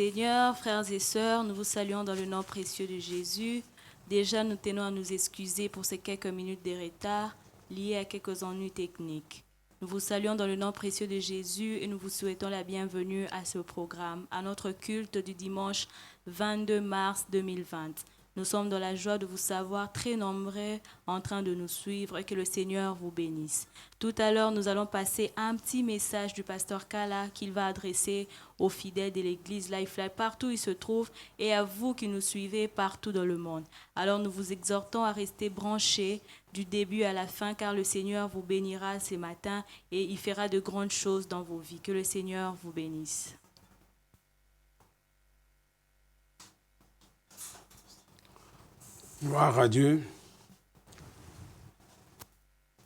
Seigneur, frères et sœurs, nous vous saluons dans le nom précieux de Jésus. Déjà, nous tenons à nous excuser pour ces quelques minutes de retard liés à quelques ennuis techniques. Nous vous saluons dans le nom précieux de Jésus et nous vous souhaitons la bienvenue à ce programme, à notre culte du dimanche 22 mars 2020. Nous sommes dans la joie de vous savoir très nombreux en train de nous suivre et que le Seigneur vous bénisse. Tout à l'heure, nous allons passer un petit message du pasteur Kala qu'il va adresser aux fidèles de l'église Lifeline partout où ils se trouvent et à vous qui nous suivez partout dans le monde. Alors nous vous exhortons à rester branchés du début à la fin car le Seigneur vous bénira ce matin et il fera de grandes choses dans vos vies. Que le Seigneur vous bénisse. Gloire à Dieu.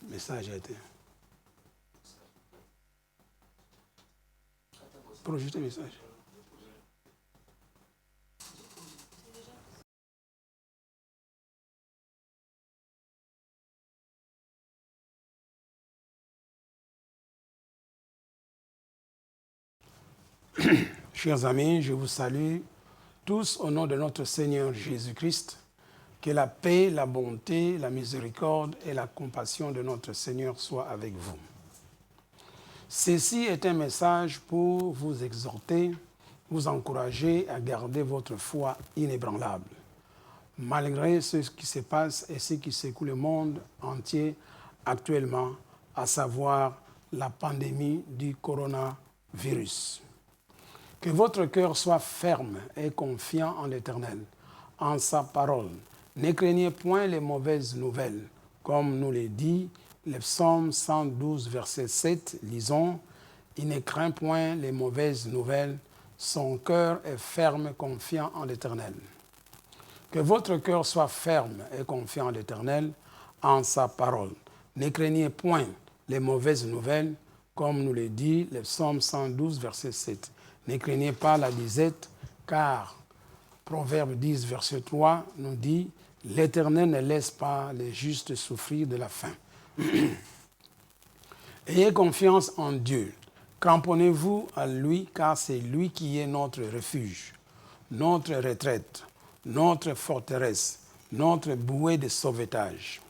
Le message a été. Projetez le message. Chers amis, je vous salue tous au nom de notre Seigneur Jésus-Christ. Que la paix, la bonté, la miséricorde et la compassion de notre Seigneur soient avec vous. Ceci est un message pour vous exhorter, vous encourager à garder votre foi inébranlable, malgré ce qui se passe et ce qui secoue le monde entier actuellement, à savoir la pandémie du coronavirus. Que votre cœur soit ferme et confiant en l'Éternel, en sa parole. Ne craignez point les mauvaises nouvelles, comme nous le dit le psaume 112, verset 7, lisons « Il ne craint point les mauvaises nouvelles, son cœur est ferme, confiant en l'Éternel. » Que votre cœur soit ferme et confiant en l'Éternel, en sa parole. Ne craignez point les mauvaises nouvelles, comme nous le dit le psaume 112, verset 7. Ne craignez pas la disette, car Proverbe 10, verset 3 nous dit « L'Éternel ne laisse pas les justes souffrir de la faim. » Ayez confiance en Dieu. Cramponnez-vous à lui, car c'est lui qui est notre refuge, notre retraite, notre forteresse, notre bouée de sauvetage.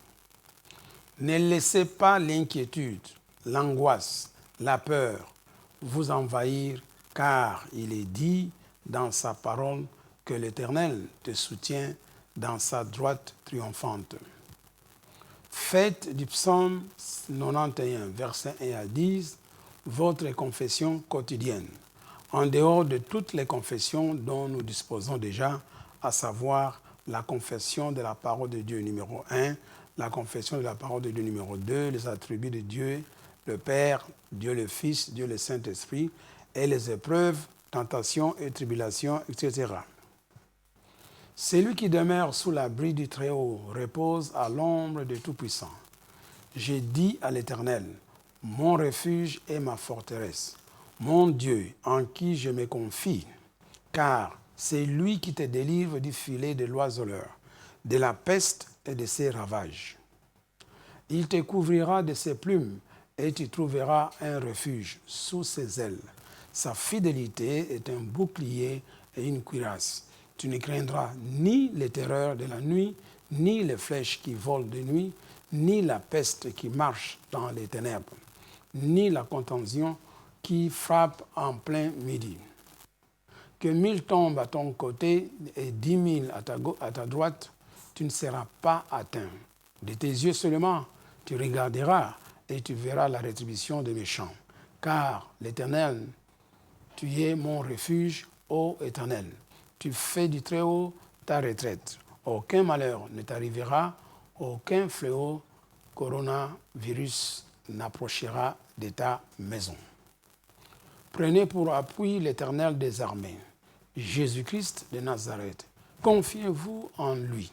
Ne laissez pas l'inquiétude, l'angoisse, la peur vous envahir, car il est dit dans sa parole que l'Éternel te soutient dans sa droite triomphante. Faites du psaume 91, versets 1 à 10, votre confession quotidienne, en dehors de toutes les confessions dont nous disposons déjà, à savoir la confession de la parole de Dieu numéro 1, la confession de la parole de Dieu numéro 2, les attributs de Dieu, le Père, Dieu le Fils, Dieu le Saint-Esprit, et les épreuves, tentations et tribulations, etc. Celui qui demeure sous l'abri du Très-Haut repose à l'ombre du Tout-Puissant. J'ai dit à l'Éternel, mon refuge et ma forteresse, mon Dieu en qui je me confie, car c'est lui qui te délivre du filet de l'oiseleur, de la peste et de ses ravages. Il te couvrira de ses plumes et tu trouveras un refuge sous ses ailes. Sa fidélité est un bouclier et une cuirasse. Tu ne craindras ni les terreurs de la nuit, ni les flèches qui volent de nuit, ni la peste qui marche dans les ténèbres, ni la contagion qui frappe en plein midi. Que 1000 tombent à ton côté et 10 000 à ta droite, tu ne seras pas atteint. De tes yeux seulement, tu regarderas et tu verras la rétribution des méchants. Car l'Éternel, tu es mon refuge, ô Éternel. Tu fais du Très-Haut ta retraite. Aucun malheur ne t'arrivera, aucun fléau, coronavirus n'approchera de ta maison. Prenez pour appui l'Éternel des armées, Jésus-Christ de Nazareth. Confiez-vous en lui.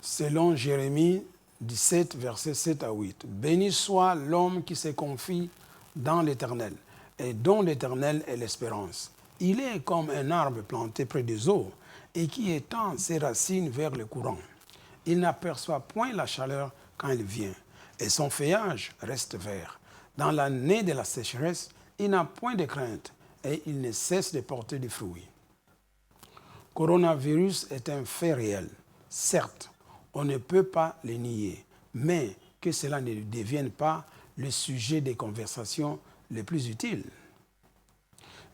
Selon Jérémie 17, versets 7 à 8. Béni soit l'homme qui se confie dans l'Éternel et dont l'Éternel est l'espérance. Il est comme un arbre planté près des eaux et qui étend ses racines vers le courant. Il n'aperçoit point la chaleur quand elle vient et son feuillage reste vert. Dans l'année de la sécheresse, il n'a point de crainte et il ne cesse de porter des fruits. Coronavirus est un fait réel. Certes, on ne peut pas le nier, mais que cela ne devienne pas le sujet des conversations les plus utiles.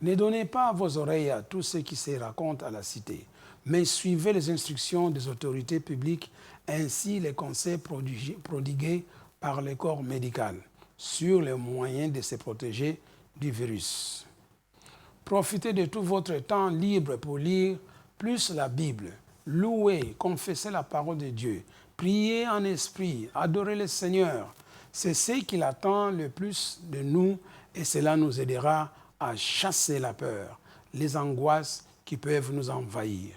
Ne donnez pas vos oreilles à tout ce qui se raconte à la cité, mais suivez les instructions des autorités publiques ainsi les conseils prodigués par le corps médical sur les moyens de se protéger du virus. Profitez de tout votre temps libre pour lire plus la Bible, louer, confesser la parole de Dieu, prier en esprit, adorer le Seigneur. C'est ce qu'il attend le plus de nous et cela nous aidera à chasser la peur, les angoisses qui peuvent nous envahir.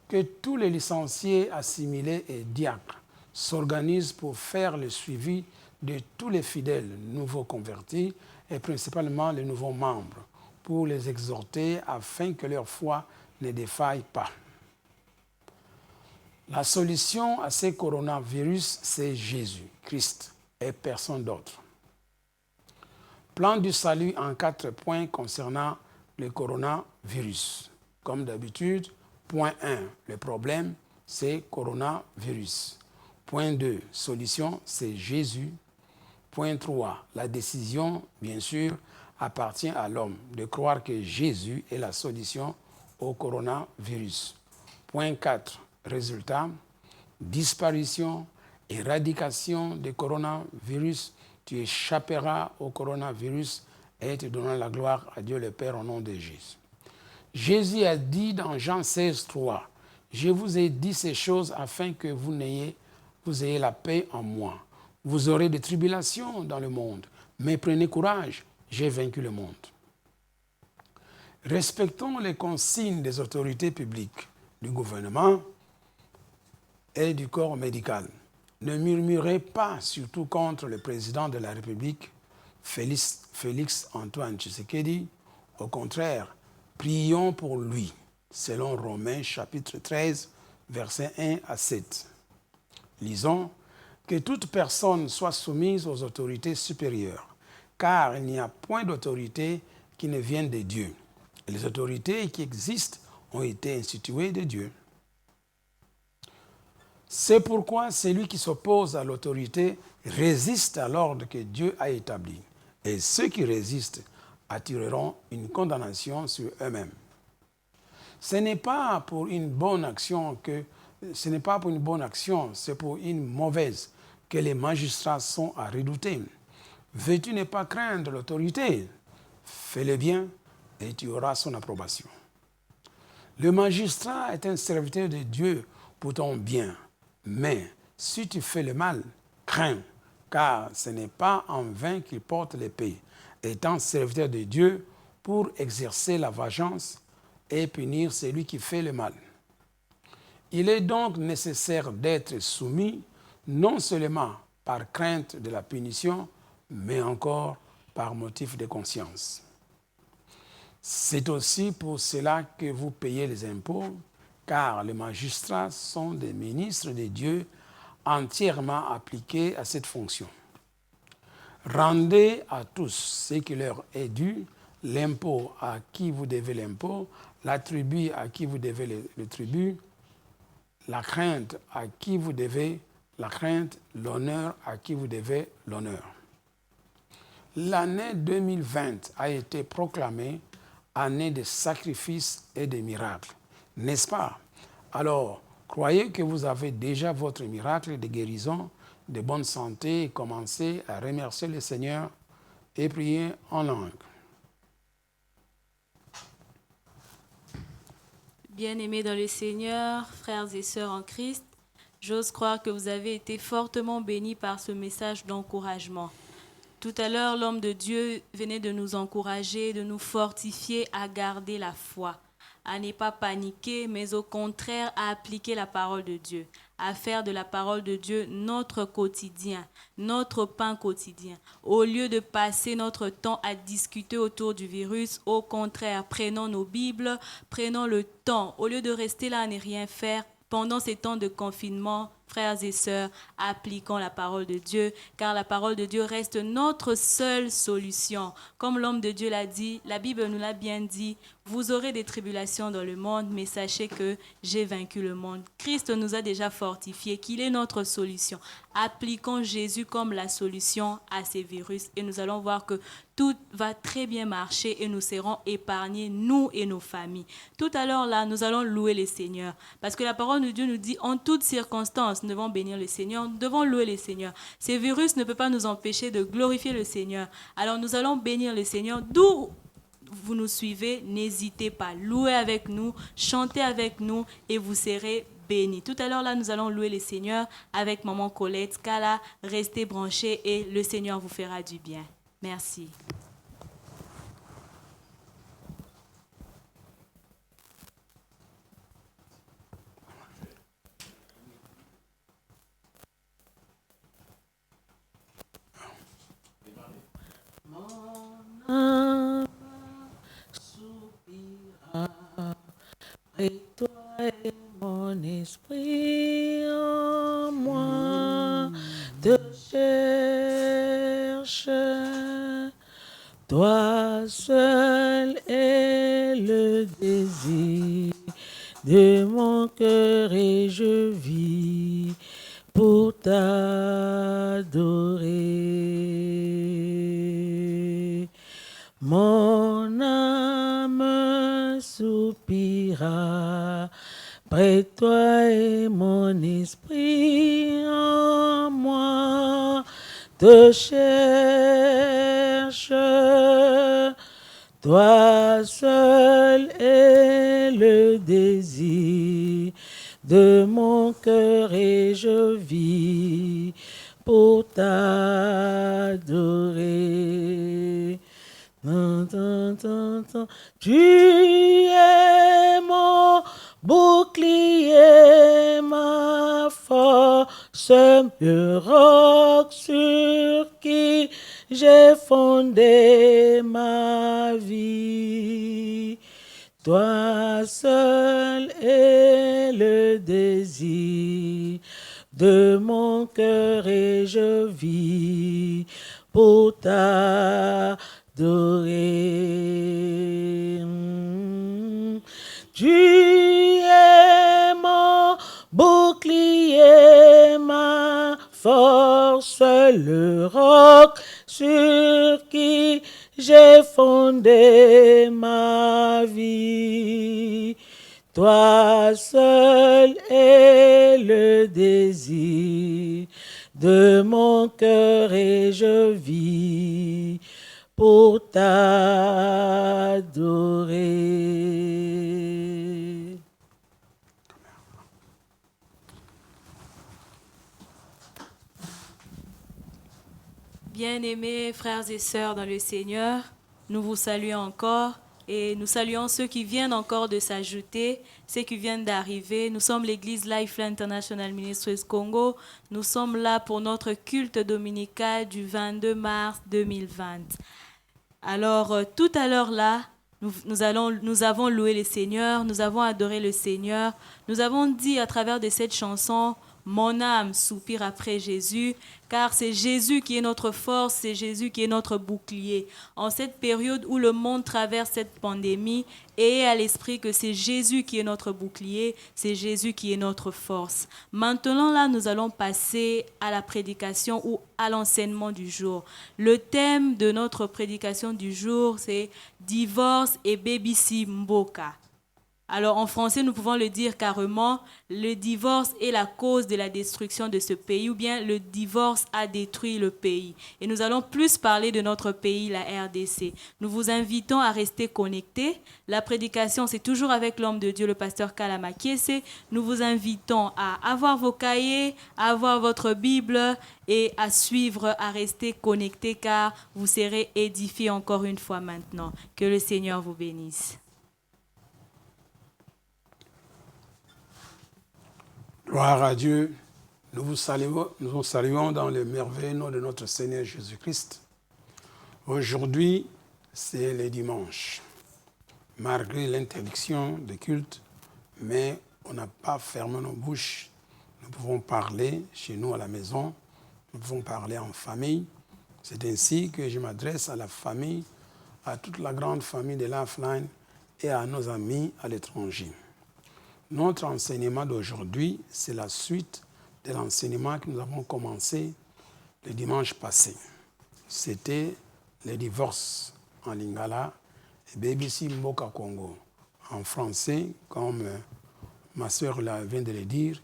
Que tous les licenciés, assimilés et diacres s'organisent pour faire le suivi de tous les fidèles nouveaux convertis et principalement les nouveaux membres, pour les exhorter afin que leur foi ne défaille pas. La solution à ce coronavirus, c'est Jésus, Christ, et personne d'autre. Plan du salut en 4 points concernant le coronavirus. Comme d'habitude, point 1, le problème, c'est coronavirus. Point 2, solution, c'est Jésus. Point 3, la décision, bien sûr, appartient à l'homme de croire que Jésus est la solution au coronavirus. Point 4, résultat, disparition, éradication du coronavirus. Tu échapperas au coronavirus et tu donneras la gloire à Dieu le Père au nom de Jésus. Jésus a dit dans Jean 16, 3, « Je vous ai dit ces choses afin que vous ayez la paix en moi. Vous aurez des tribulations dans le monde, mais prenez courage, j'ai vaincu le monde. » Respectons les consignes des autorités publiques, du gouvernement et du corps médical. Ne murmurez pas, surtout contre le président de la République, Félix Antoine Tshisekedi. Au contraire, prions pour lui, selon Romains chapitre 13, versets 1 à 7. Lisons, « Que toute personne soit soumise aux autorités supérieures, car il n'y a point d'autorité qui ne vienne de Dieu. Et les autorités qui existent ont été instituées de Dieu. C'est pourquoi celui qui s'oppose à l'autorité résiste à l'ordre que Dieu a établi. Et ceux qui résistent attireront une condamnation sur eux-mêmes. Ce n'est pas pour une bonne action, c'est pour une mauvaise que les magistrats sont à redouter. Veux-tu ne pas craindre l'autorité? Fais-le bien et tu auras son approbation. Le magistrat est un serviteur de Dieu pour ton bien. Mais si tu fais le mal, crains, car ce n'est pas en vain qu'il porte l'épée, étant serviteur de Dieu pour exercer la vengeance et punir celui qui fait le mal. Il est donc nécessaire d'être soumis, non seulement par crainte de la punition, mais encore par motif de conscience. C'est aussi pour cela que vous payez les impôts, car les magistrats sont des ministres de Dieu entièrement appliqués à cette fonction. Rendez à tous ce qui leur est dû, l'impôt à qui vous devez l'impôt, la tribu à qui vous devez le tribut, la crainte à qui vous devez la crainte, l'honneur à qui vous devez l'honneur. L'année 2020 a été proclamée année de sacrifices et de miracles. N'est-ce pas? Alors, croyez que vous avez déjà votre miracle de guérison, de bonne santé et commencez à remercier le Seigneur et prier en langue. Bien-aimés dans le Seigneur, frères et sœurs en Christ, j'ose croire que vous avez été fortement bénis par ce message d'encouragement. Tout à l'heure, l'homme de Dieu venait de nous encourager, de nous fortifier à garder la foi, à ne pas paniquer, mais au contraire à appliquer la parole de Dieu, à faire de la parole de Dieu notre quotidien, notre pain quotidien. Au lieu de passer notre temps à discuter autour du virus, au contraire, prenons nos Bibles, prenons le temps, au lieu de rester là à ne rien faire, pendant ces temps de confinement, Frères et sœurs, appliquons la parole de Dieu, car la parole de Dieu reste notre seule solution. Comme l'homme de Dieu l'a dit, la Bible nous l'a bien dit, vous aurez des tribulations dans le monde, mais sachez que j'ai vaincu le monde. Christ nous a déjà fortifiés, qu'il est notre solution. Appliquons Jésus comme la solution à ces virus et nous allons voir que tout va très bien marcher et nous serons épargnés, nous et nos familles. Tout à l'heure, là, nous allons louer le Seigneur. Parce que la parole de Dieu nous dit, en toutes circonstances, nous devons bénir le Seigneur, nous devons louer le Seigneur. Ces virus ne peuvent pas nous empêcher de glorifier le Seigneur. Alors nous allons bénir le Seigneur. D'où vous nous suivez, n'hésitez pas. Louez avec nous, chantez avec nous et vous serez bénis. Tout à l'heure, là, nous allons louer le Seigneur avec Maman Colette. Kala, restez branchés et le Seigneur vous fera du bien. Merci. Mon âme soupira, et toi et mon esprit en moi te cherche. Toi seul est le désir de mon cœur et je vis pour t'adorer. Mon âme soupira, près de toi et mon esprit en moi te cherche. Toi seul est le désir de mon cœur et je vis pour t'adorer. Tu es mon bouclier, ma force, le roc sur qui j'ai fondé ma vie. Toi seul est le désir de mon cœur et je vis pour t'adorer. Tu es mon bouclier, ma force, le roc sur qui j'ai fondé ma vie. Toi seul est le désir de mon cœur et je vis pour t'adorer. Bien-aimés frères et sœurs dans le Seigneur, nous vous saluons encore et nous saluons ceux qui viennent encore de s'ajouter, ceux qui viennent d'arriver. Nous sommes l'église Lifeline International Ministries Congo. Nous sommes là pour notre culte dominical du 22 mars 2020. Alors, tout à l'heure là, nous avons loué le Seigneur, nous avons adoré le Seigneur, nous avons dit à travers de cette chanson, mon âme soupire après Jésus, car c'est Jésus qui est notre force, c'est Jésus qui est notre bouclier. En cette période où le monde traverse cette pandémie, ayez à l'esprit que c'est Jésus qui est notre bouclier, c'est Jésus qui est notre force. Maintenant, là, nous allons passer à la prédication ou à l'enseignement du jour. Le thème de notre prédication du jour, c'est « Divorce et Baby Mboka ». Alors en français, nous pouvons le dire carrément, le divorce est la cause de la destruction de ce pays ou bien le divorce a détruit le pays. Et nous allons plus parler de notre pays, la RDC. Nous vous invitons à rester connectés. La prédication, c'est toujours avec l'homme de Dieu, le pasteur Kalama Kiese. Nous vous invitons à avoir vos cahiers, à avoir votre Bible et à suivre, à rester connectés car vous serez édifiés encore une fois maintenant. Que le Seigneur vous bénisse. Gloire à Dieu, nous vous saluons dans le merveilleux nom de notre Seigneur Jésus-Christ. Aujourd'hui, c'est le dimanche. Malgré l'interdiction de culte, mais on n'a pas fermé nos bouches. Nous pouvons parler chez nous à la maison, nous pouvons parler en famille. C'est ainsi que je m'adresse à la famille, à toute la grande famille de Lifeline et à nos amis à l'étranger. Notre enseignement d'aujourd'hui, c'est la suite de l'enseignement que nous avons commencé le dimanche passé. C'était le divorce en lingala et BBC Mboka Congo. En français, comme ma sœur vient de le dire,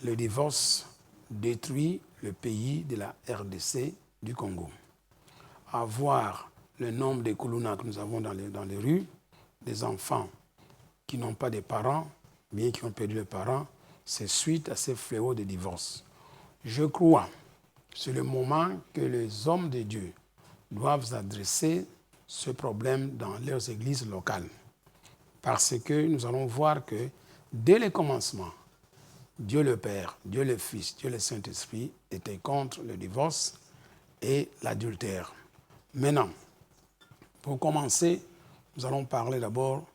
le divorce détruit le pays de la RDC du Congo. À voir le nombre de Kuluna que nous avons dans les rues, des enfants qui n'ont pas de parents, bien qui ont perdu les parents, c'est suite à ces fléaux de divorce. Je crois que c'est le moment que les hommes de Dieu doivent adresser ce problème dans leurs églises locales. Parce que nous allons voir que dès le commencement, Dieu le Père, Dieu le Fils, Dieu le Saint-Esprit étaient contre le divorce et l'adultère. Maintenant, pour commencer, nous allons parler d'abord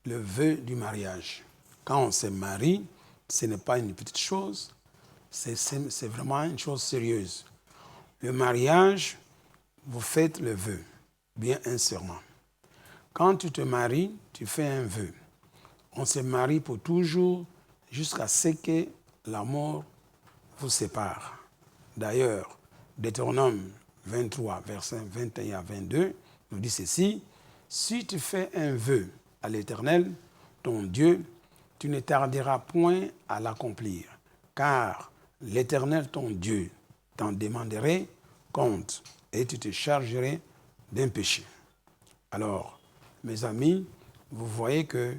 le vœu du mariage. Quand on se marie, ce n'est pas une petite chose, c'est vraiment une chose sérieuse. Le mariage, vous faites le vœu, bien un serment. Quand tu te maries, tu fais un vœu. On se marie pour toujours jusqu'à ce que la mort vous sépare. D'ailleurs, Deutéronome 23, versets 21 à 22, nous dit ceci: si tu fais un vœu à l'Éternel, ton Dieu, tu ne tarderas point à l'accomplir, car l'Éternel, ton Dieu, t'en demanderait compte et tu te chargerais d'un péché. Alors, mes amis, vous voyez que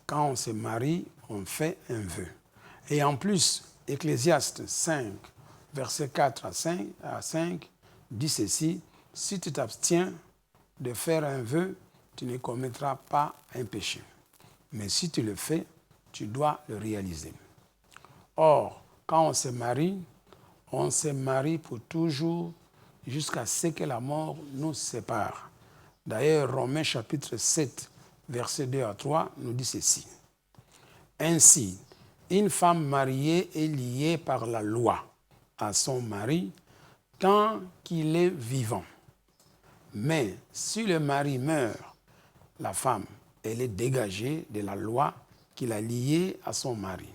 quand on se marie, on fait un vœu. Et en plus, Ecclésiaste 5, versets 4 à 5, dit ceci: si tu t'abstiens de faire un vœu, tu ne commettras pas un péché. Mais si tu le fais, tu dois le réaliser. Or, quand on se marie pour toujours jusqu'à ce que la mort nous sépare. D'ailleurs, Romains chapitre 7, versets 2 à 3, nous dit ceci: ainsi, une femme mariée est liée par la loi à son mari tant qu'il est vivant. Mais si le mari meurt, la femme, elle est dégagée de la loi qui l'a liée à son mari.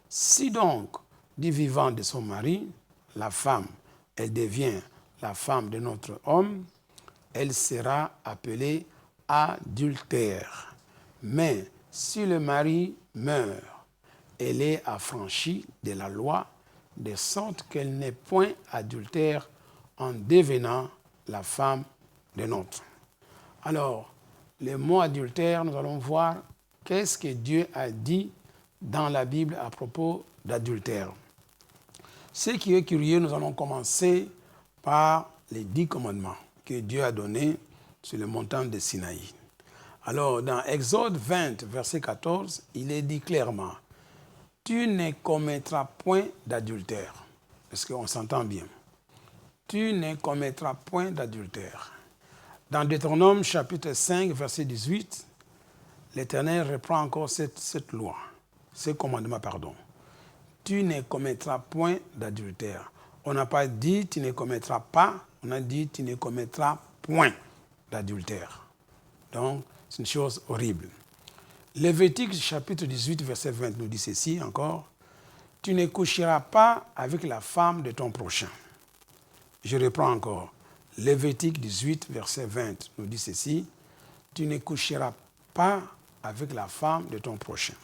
Si donc, du vivant de son mari, la femme, elle devient la femme de notre homme, elle sera appelée adultère. Mais si le mari meurt, elle est affranchie de la loi, de sorte qu'elle n'est point adultère en devenant la femme de notre. Alors, le mot adultère, nous allons voir qu'est-ce que Dieu a dit dans la Bible à propos d'adultère. Ce qui est curieux, nous allons commencer par les 10 commandements que Dieu a donnés sur le montant de Sinaï. Alors, dans Exode 20, verset 14, il est dit clairement: tu ne commettras point d'adultère. Est-ce qu'on s'entend bien? Tu ne commettras point d'adultère. Dans Deutéronome chapitre 5, verset 18, l'Éternel reprend encore cette loi, ce commandement, pardon. Tu ne commettras point d'adultère. On n'a pas dit tu ne commettras pas, on a dit tu ne commettras point d'adultère. Donc, c'est une chose horrible. Lévitique chapitre 18, verset 20 nous dit ceci encore: tu ne coucheras pas avec la femme de ton prochain. Je reprends encore. Lévitique 18, verset 20 nous dit ceci: tu ne coucheras pas avec la femme de ton prochain.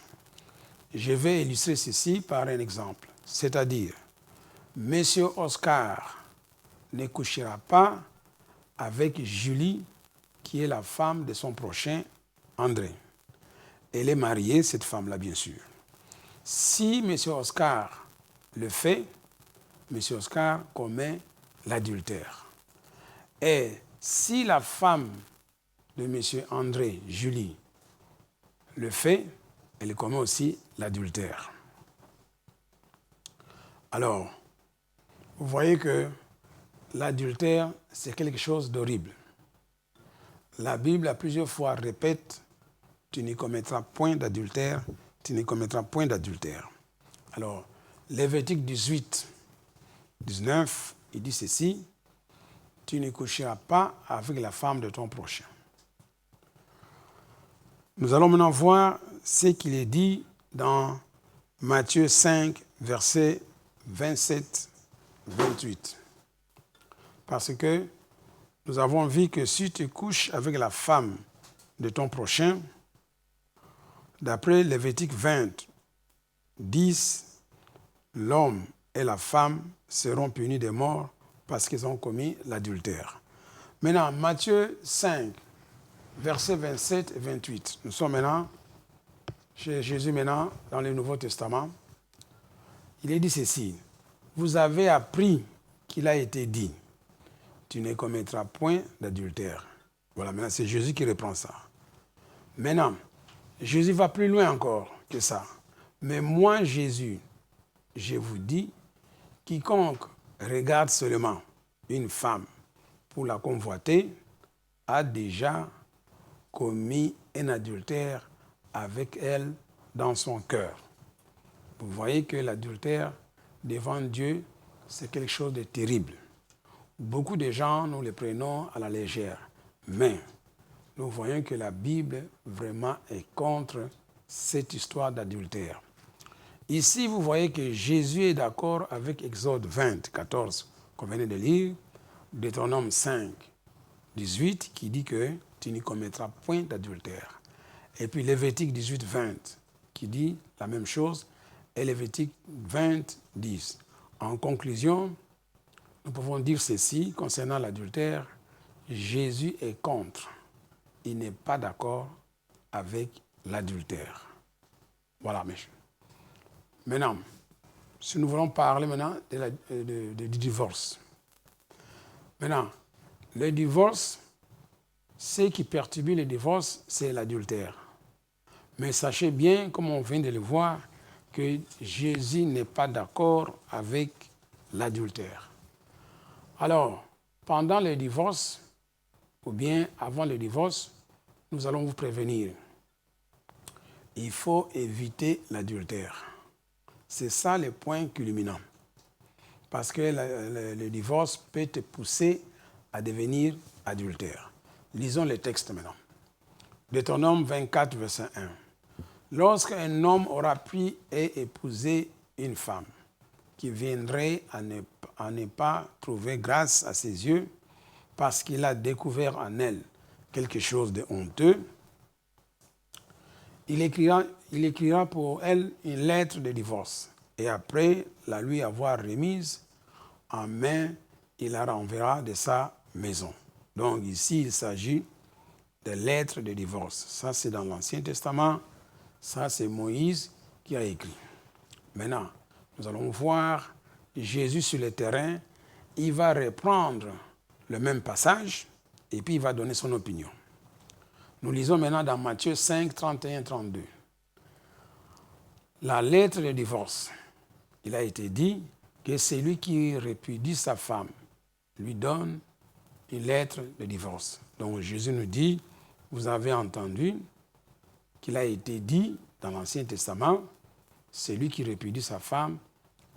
Je vais illustrer ceci par un exemple. C'est-à-dire, Monsieur Oscar ne couchera pas avec Julie, qui est la femme de son prochain, André. Elle est mariée, cette femme-là, bien sûr. Si M. Oscar le fait, M. Oscar commet l'adultère. Et si la femme de M. André, Julie, le fait, elle commet aussi l'adultère. Alors, vous voyez que l'adultère, c'est quelque chose d'horrible. La Bible, à plusieurs fois, répète: tu ne commettras point d'adultère, tu ne commettras point d'adultère. Alors, Lévitique 18, 19, il dit ceci, « Tu ne coucheras pas avec la femme de ton prochain. » Nous allons maintenant voir ce qu'il est dit dans Matthieu 5, versets 27, 28. Parce que nous avons vu que si tu couches avec la femme de ton prochain, d'après Lévitique 20, 10, l'homme et la femme seront punis de mort parce qu'ils ont commis l'adultère. Maintenant, Matthieu 5, versets 27 et 28. Nous sommes maintenant chez Jésus maintenant dans le Nouveau Testament. Il est dit ceci, « Vous avez appris qu'il a été dit, tu ne commettras point d'adultère. » Voilà, maintenant c'est Jésus qui reprend ça. Maintenant, Jésus va plus loin encore que ça. « Mais moi, Jésus, je vous dis, quiconque regarde seulement une femme pour la convoiter a déjà commis un adultère avec elle dans son cœur. » Vous voyez que l'adultère devant Dieu, c'est quelque chose de terrible. Beaucoup de gens, nous le prenons à la légère. Mais nous voyons que la Bible vraiment est contre cette histoire d'adultère. Ici, vous voyez que Jésus est d'accord avec Exode 20, 14, qu'on venait de lire, Deutéronome 5, 18, qui dit que tu ne commettras point d'adultère. Et puis Lévitique 18, 20, qui dit la même chose, et Lévitique 20, 10. En conclusion, nous pouvons dire ceci concernant l'adultère, Jésus est contre. Il n'est pas d'accord avec l'adultère. Voilà, messieurs. Maintenant, si nous voulons parler maintenant du divorce. Maintenant, le divorce, ce qui perturbe le divorce, c'est l'adultère. Mais sachez bien, comme on vient de le voir, que Jésus n'est pas d'accord avec l'adultère. Alors, pendant le divorce, ou bien avant le divorce, nous allons vous prévenir. Il faut éviter l'adultère. C'est ça le point culminant. Parce que le divorce peut te pousser à devenir adultère. Lisons le texte maintenant. Deutéronome 24, verset 1. Lorsqu'un homme aura pris et épousé une femme qui viendrait à ne pas trouver grâce à ses yeux parce qu'il a découvert en elle quelque chose de honteux, il écrira pour elle une lettre de divorce et après la lui avoir remise en main, il la renverra de sa maison. Donc ici, il s'agit de lettres de divorce. Ça, c'est dans l'Ancien Testament. Ça, c'est Moïse qui a écrit. Maintenant, nous allons voir Jésus sur le terrain. Il va reprendre le même passage et puis il va donner son opinion. Nous lisons maintenant dans Matthieu 5, 31, 32. La lettre de divorce, il a été dit que celui qui répudie sa femme lui donne une lettre de divorce. Donc Jésus nous dit, vous avez entendu qu'il a été dit dans l'Ancien Testament, celui qui répudie sa femme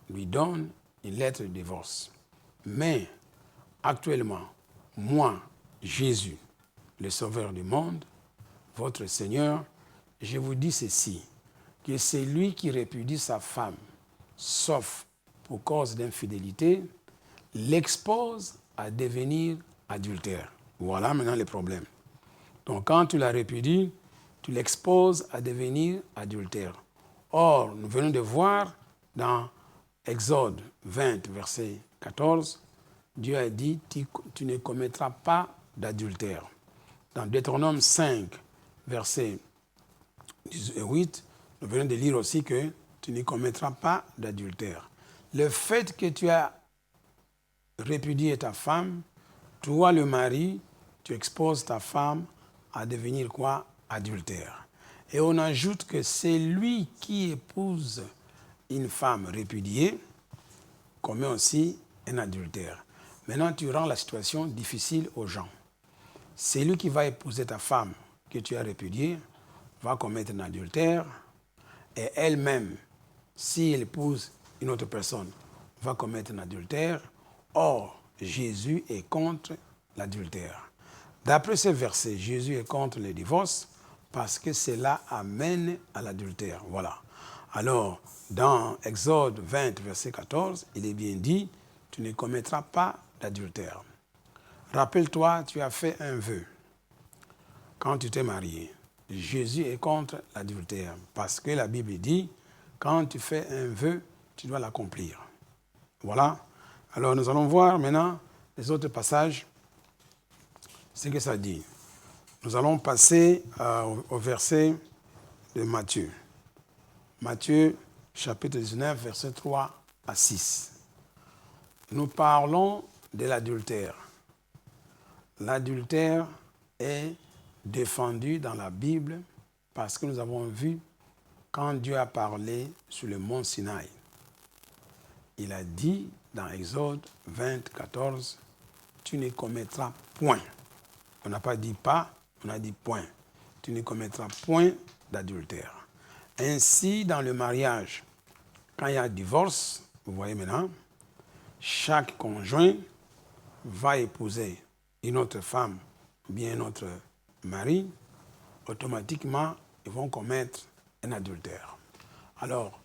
lui donne une lettre de divorce. Mais actuellement, moi, Jésus, le Sauveur du monde, votre Seigneur, je vous dis ceci, que celui qui répudie sa femme, sauf pour cause d'infidélité, l'expose à devenir adultère. Voilà maintenant le problème. Donc quand tu la répudies, tu l'exposes à devenir adultère. Or, nous venons de voir dans Exode 20, verset 14, Dieu a dit, tu ne commettras pas d'adultère. Dans Deutéronome 5, verset 18, nous venons de lire aussi que tu ne commettras pas d'adultère. Le fait que tu as répudié ta femme, toi le mari, tu exposes ta femme à devenir quoi? Adultère. Et on ajoute que c'est lui qui épouse une femme répudiée commet aussi un adultère. Maintenant, tu rends la situation difficile aux gens. Celui qui va épouser ta femme que tu as répudiée va commettre un adultère et elle-même, si elle épouse une autre personne va commettre un adultère. Or, Jésus est contre l'adultère. D'après ce verset, Jésus est contre le divorce parce que cela amène à l'adultère. Voilà. Alors, dans Exode 20, verset 14, il est bien dit, tu ne commettras pas d'adultère. Rappelle-toi, tu as fait un vœu quand tu t'es marié. Jésus est contre l'adultère parce que la Bible dit, quand tu fais un vœu, tu dois l'accomplir. Voilà. Alors, nous allons voir maintenant les autres passages, ce que ça dit. Nous allons passer au verset de Matthieu. Matthieu, chapitre 19, versets 3 à 6. Nous parlons de l'adultère. L'adultère est défendu dans la Bible parce que nous avons vu quand Dieu a parlé sur le mont Sinaï. Il a dit dans Exode 20, 14, tu ne commettras point. On n'a pas dit pas, on a dit point. Tu ne commettras point d'adultère. Ainsi, dans le mariage, quand il y a divorce, vous voyez maintenant, chaque conjoint va épouser une autre femme, bien un autre mari, automatiquement, ils vont commettre un adultère. Alors,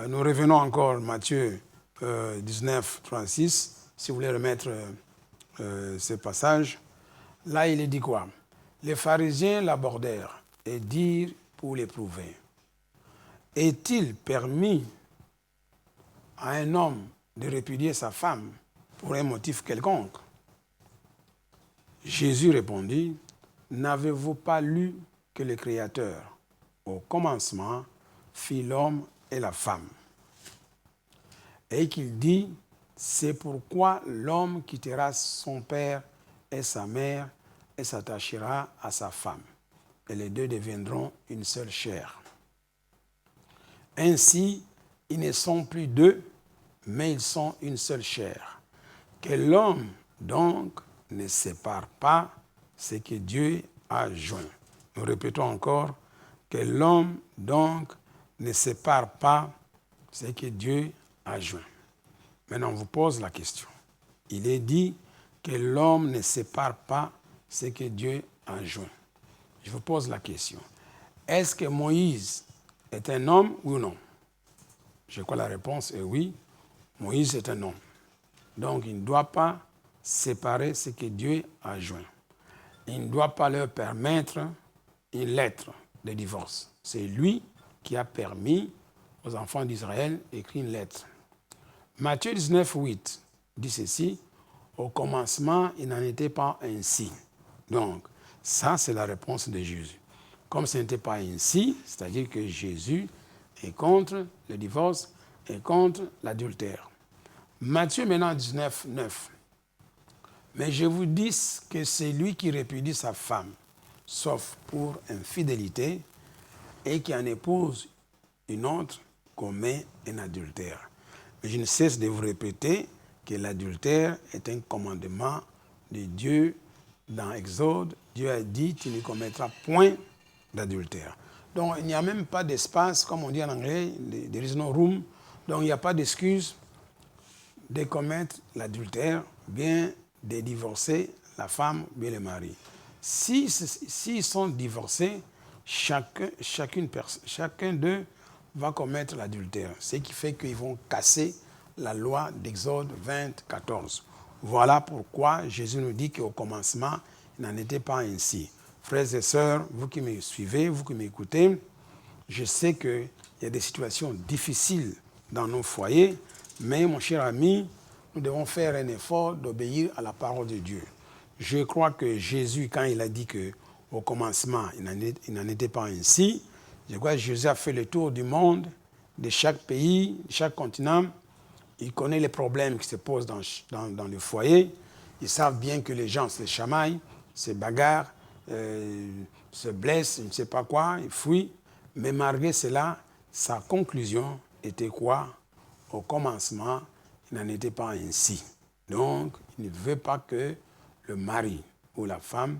nous revenons encore Matthieu 19, 36, si vous voulez remettre ce passage. Là, il est dit quoi? Les pharisiens l'abordèrent et dirent pour l'éprouver. Est-il permis à un homme de répudier sa femme pour un motif quelconque? Jésus répondit, n'avez-vous pas lu que le Créateur, au commencement, fit l'homme et la femme? Et qu'il dit, c'est pourquoi l'homme quittera son père et sa mère et s'attachera à sa femme. Et les deux deviendront une seule chair. Ainsi, ils ne sont plus deux, mais ils sont une seule chair. Que l'homme, donc, ne sépare pas ce que Dieu a joint. Nous répétons encore, que l'homme, donc, ne sépare pas ce que Dieu a joint. Maintenant, on vous pose la question. Il est dit que l'homme ne sépare pas ce que Dieu a joint. Je vous pose la question. Est-ce que Moïse est un homme ou non? Je crois que la réponse est oui. Moïse est un homme. Donc, il ne doit pas séparer ce que Dieu a joint. Il ne doit pas leur permettre une lettre de divorce. C'est lui qui a permis aux enfants d'Israël d'écrire une lettre. Matthieu 19, 8 dit ceci, au commencement, il n'en était pas ainsi. Donc, ça, c'est la réponse de Jésus. Comme ce n'était pas ainsi, c'est-à-dire que Jésus est contre le divorce et contre l'adultère. Matthieu maintenant 19, 9. Mais je vous dis que c'est lui qui répudie sa femme, sauf pour infidélité, et qui en épouse une autre, commet un adultère. Mais je ne cesse de vous répéter que l'adultère est un commandement de Dieu. Dans Exode, Dieu a dit, tu ne commettras point d'adultère. Donc, il n'y a même pas d'espace, comme on dit en anglais, there is no room. Donc, il n'y a pas d'excuse de commettre l'adultère, bien de divorcer la femme, bien le mari. S'ils sont divorcés, chacun d'eux va commettre l'adultère. Ce qui fait qu'ils vont casser la loi d'Exode 20, 14. Voilà pourquoi Jésus nous dit qu'au commencement, il n'en était pas ainsi. Frères et sœurs, vous qui me suivez, vous qui m'écoutez, je sais qu'il y a des situations difficiles dans nos foyers, mais mon cher ami, nous devons faire un effort d'obéir à la parole de Dieu. Je crois que Jésus, quand il a dit qu'au commencement, il n'en était pas ainsi, je crois que Jésus a fait le tour du monde, de chaque pays, de chaque continent. Il connaît les problèmes qui se posent dans le foyer. Ils savent bien que les gens se chamaillent, se bagarrent, se blessent, je ne sais pas quoi, ils fuient. Mais malgré cela, sa conclusion était quoi? Au commencement, il n'en était pas ainsi. Donc, il ne veut pas que le mari ou la femme,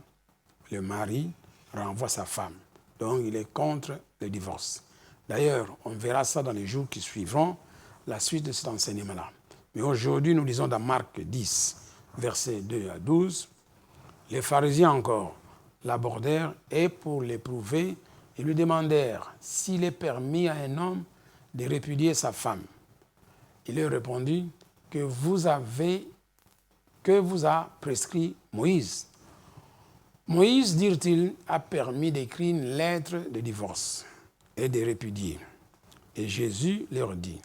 le mari, renvoie sa femme. Donc, il est contre le divorce. D'ailleurs, on verra ça dans les jours qui suivront, la suite de cet enseignement-là. Mais aujourd'hui, nous lisons dans Marc 10, versets 2 à 12. Les pharisiens encore l'abordèrent et pour l'éprouver, ils lui demandèrent s'il est permis à un homme de répudier sa femme. Il leur répondit que vous a prescrit Moïse. Moïse, dirent-ils, a permis d'écrire une lettre de divorce et de répudier. Et Jésus leur dit,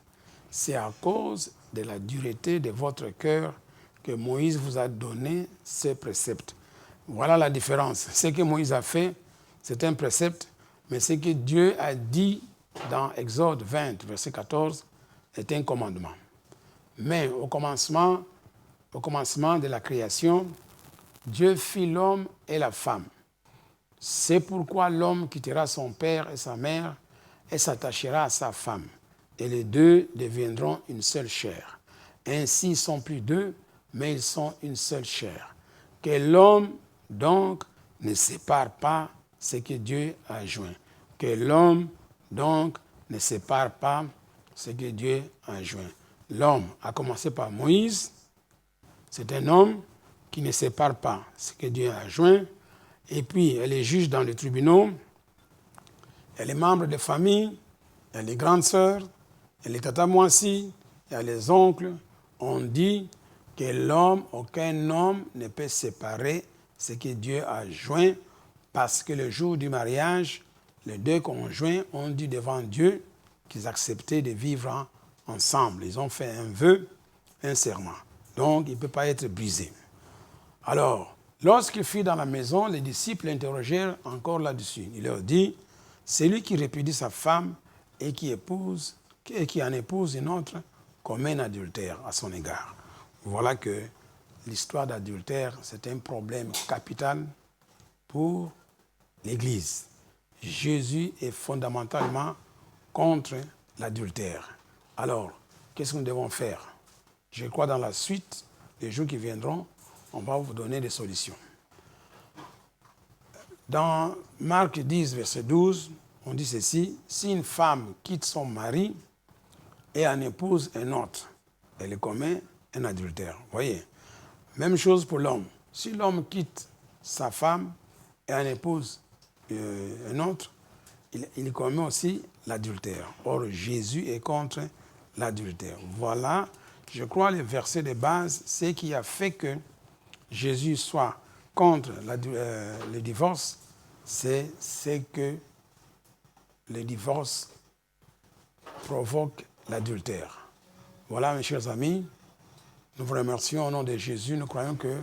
c'est à cause de la dureté de votre cœur que Moïse vous a donné ce précepte. Voilà la différence. Ce que Moïse a fait, c'est un précepte, mais ce que Dieu a dit dans Exode 20, verset 14, est un commandement. Mais au commencement de la création, Dieu fit l'homme et la femme. C'est pourquoi l'homme quittera son père et sa mère et s'attachera à sa femme. Et les deux deviendront une seule chair. Ainsi, ils ne sont plus deux, mais ils sont une seule chair. Que l'homme, donc, ne sépare pas ce que Dieu a joint. Que l'homme, donc, ne sépare pas ce que Dieu a joint. L'homme a commencé par Moïse. C'est un homme qui ne sépare pas ce que Dieu a joint. Et puis, elle est juge dans les tribunaux. Elle est membre de famille. Elle est grande sœur. Elle est tatamoissie. Il y a les oncles. On dit que l'homme, aucun homme ne peut séparer ce que Dieu a joint parce que le jour du mariage, les deux conjoints ont dit devant Dieu qu'ils acceptaient de vivre ensemble. Ils ont fait un vœu, un serment. Donc, il ne peut pas être brisé. Alors, lorsqu'il fut dans la maison, les disciples l'interrogèrent encore là-dessus. Il leur dit, celui qui répudie sa femme et qui en épouse une autre commet un adultère à son égard. Voilà que l'histoire d'adultère, c'est un problème capital pour l'Église. Jésus est fondamentalement contre l'adultère. Alors, qu'est-ce que nous devons faire? Je crois dans la suite, les jours qui viendront, on va vous donner des solutions. Dans Marc 10, verset 12, on dit ceci, si une femme quitte son mari et en épouse un autre, elle commet un adultère. Vous voyez? Même chose pour l'homme. Si l'homme quitte sa femme et en épouse un autre, il commet aussi l'adultère. Or, Jésus est contre l'adultère. Voilà, je crois, le verset de base, ce qui a fait que Jésus soit contre le divorce, c'est que le divorce provoque l'adultère. Voilà, mes chers amis, nous vous remercions au nom de Jésus. Nous croyons que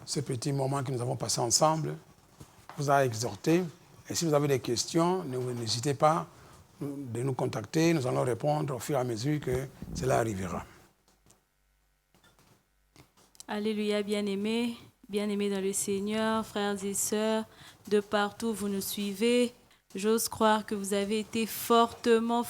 ce petit moment que nous avons passé ensemble vous a exhorté. Et si vous avez des questions, n'hésitez pas de nous contacter. Nous allons répondre au fur et à mesure que cela arrivera. Alléluia, bien-aimés dans le Seigneur, frères et sœurs, de partout où vous nous suivez. J'ose croire que vous avez été fortement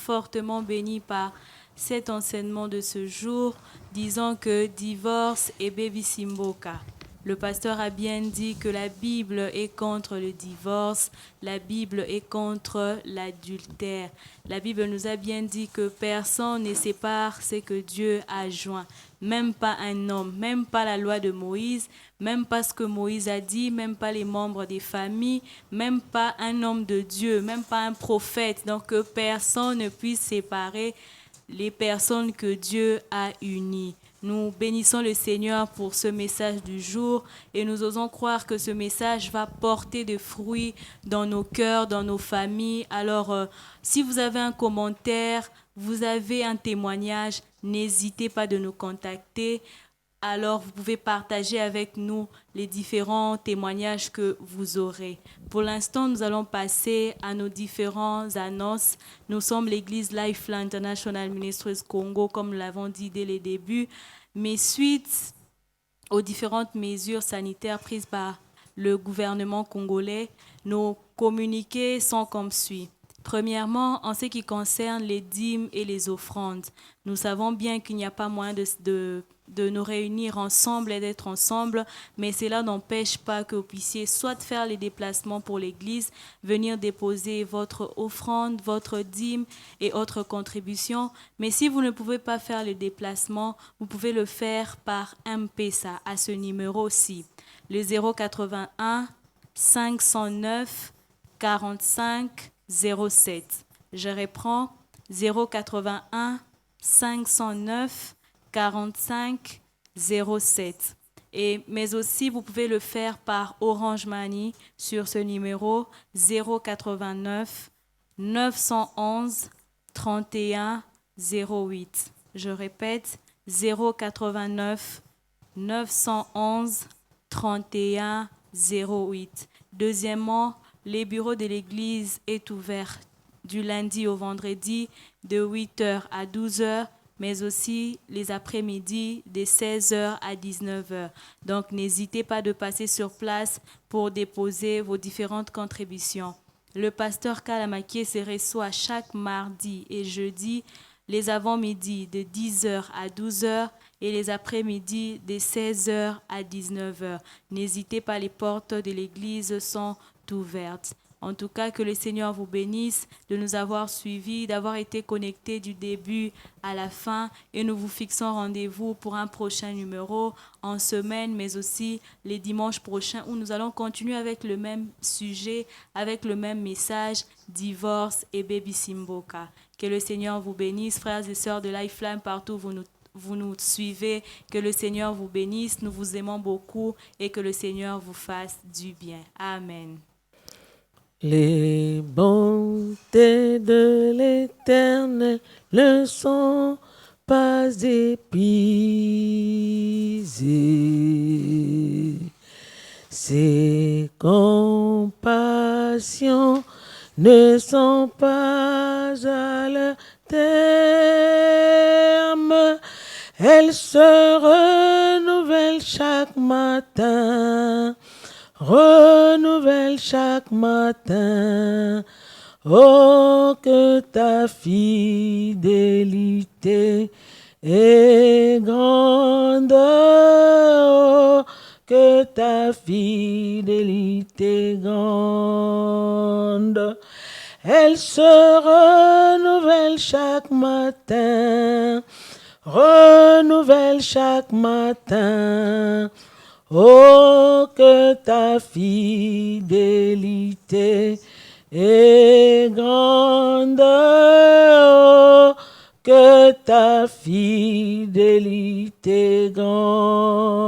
bénis par cet enseignement de ce jour, disant que divorce est baby simboka. Le pasteur a bien dit que la Bible est contre le divorce, la Bible est contre l'adultère. La Bible nous a bien dit que personne ne sépare ce que Dieu a joint. Même pas un homme, même pas la loi de Moïse, même pas ce que Moïse a dit, même pas les membres des familles, même pas un homme de Dieu, même pas un prophète. Donc que personne ne puisse séparer les personnes que Dieu a unies. Nous bénissons le Seigneur pour ce message du jour et nous osons croire que ce message va porter des fruits dans nos cœurs, dans nos familles. Alors, si vous avez un commentaire, vous avez un témoignage, n'hésitez pas de nous contacter. Alors, vous pouvez partager avec nous les différents témoignages que vous aurez. Pour l'instant, nous allons passer à nos différentes annonces. Nous sommes l'Église Lifeline International Ministries Congo, comme nous l'avons dit dès le début. Mais suite aux différentes mesures sanitaires prises par le gouvernement congolais, nos communiqués sont comme suit. Premièrement, en ce qui concerne les dîmes et les offrandes, nous savons bien qu'il n'y a pas moyen de de nous réunir ensemble et d'être ensemble, mais cela n'empêche pas que vous puissiez soit faire les déplacements pour l'Église, venir déposer votre offrande, votre dîme et autres contributions. Mais si vous ne pouvez pas faire les déplacements, vous pouvez le faire par M-Pesa à ce numéro-ci, le 081 509 45 07. Je reprends, 081 509 45 07. Mais aussi, vous pouvez le faire par Orange Money sur ce numéro 089 911 31 08. Je répète, 089 911 31 08. Deuxièmement, les bureaux de l'Église est ouvert du lundi au vendredi de 8h à 12h, mais aussi les après-midi de 16h à 19h. Donc, n'hésitez pas de passer sur place pour déposer vos différentes contributions. Le pasteur Kalamaké se reçoit chaque mardi et jeudi, les avant-midi de 10h à 12h et les après-midi de 16h à 19h. N'hésitez pas, les portes de l'église sont ouvertes. En tout cas, que le Seigneur vous bénisse de nous avoir suivis, d'avoir été connectés du début à la fin, et nous vous fixons rendez-vous pour un prochain numéro en semaine, mais aussi les dimanches prochains où nous allons continuer avec le même sujet, avec le même message, divorce et baby Simboka. Que le Seigneur vous bénisse, frères et sœurs de Lifeline, partout où vous nous suivez. Que le Seigneur vous bénisse, nous vous aimons beaucoup et que le Seigneur vous fasse du bien. Amen. Les bontés de l'Éternel ne sont pas épuisées. Ses compassions ne sont pas à leur terme. Elles se renouvellent chaque matin. Renouvelle chaque matin. Oh, que ta fidélité est grande. Oh, que ta fidélité est grande. Elle se renouvelle chaque matin. Renouvelle chaque matin. Oh, que ta fidélité est grande. Oh, que ta fidélité est grande.